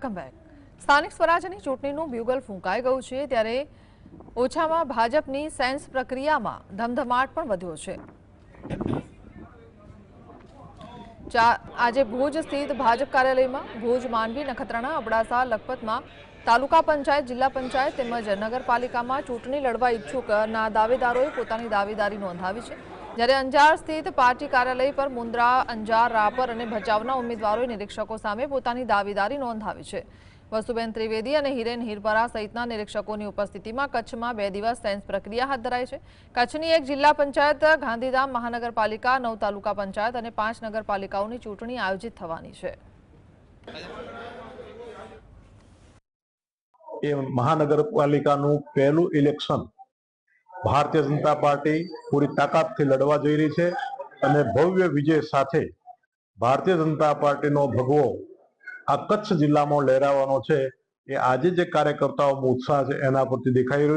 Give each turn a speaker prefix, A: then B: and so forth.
A: Welcome back. સ્થાનિક સ્વરાજ્યની ચૂંટણીનું બ્યુગલ ફૂંકાઈ ગયું છે ત્યારે ઓછામાં ભાજપની સેન્સ પ્રક્રિયામાં ધમધમાટ પણ વધ્યો છે। આજે ભુજ સ્થિત ભાજપ કાર્યાલયમાં ભુજ, માંડવી, નખત્રાણા, અબડાસા, લખપતમાં તાલુકા પંચાયત, જિલ્લા પંચાયત તેમજ નગરપાલિકામાં ચૂંટણી લડવા ઈચ્છુકના દાવેદારોએ પોતાની દાવેદારી નોંધાવી છે। જ્યારે અંજાર સ્થિત પાર્ટી કાર્યાલય પર મુન્દ્રા, અંજાર, રાપર અને ભચાઉના ઉમેદવારોએ નિરીક્ષકો સામે પોતાની દાવેદારી નોંધાવી છે। વસુબેન ત્રિવેદી અને હિરેન હિરપરા સહિતના નિરીક્ષકોની ઉપસ્થિતિમાં કચ્છમાં 2 દિવસ સેન્સ પ્રક્રિયા હાથ ધરાઈ છે। કચ્છની 1 જિલ્લા પંચાયત, ગાંધીધામ મહાનગરપાલિકા, 9 તાલુકા પંચાયત અને 5 નગરપાલિકાઓની ચૂંટણી આયોજિત થવાની છે।
B: એ મહાનગરપાલિકાનું પહેલું ઇલેક્શન ભારતીય જનતા પાર્ટી પૂરી તાકાતથી લડવા જઈ રહી છે અને ભવ્ય વિજય સાથે ભારતીય જનતા પાર્ટીનો ભગવો આ કચ્છ જિલ્લામાં લહેરાવાનો છે। એ આજે જે કાર્યકર્તાઓમાં ઉત્સાહ છે એના પરથી દેખાઈ રહ્યું છે।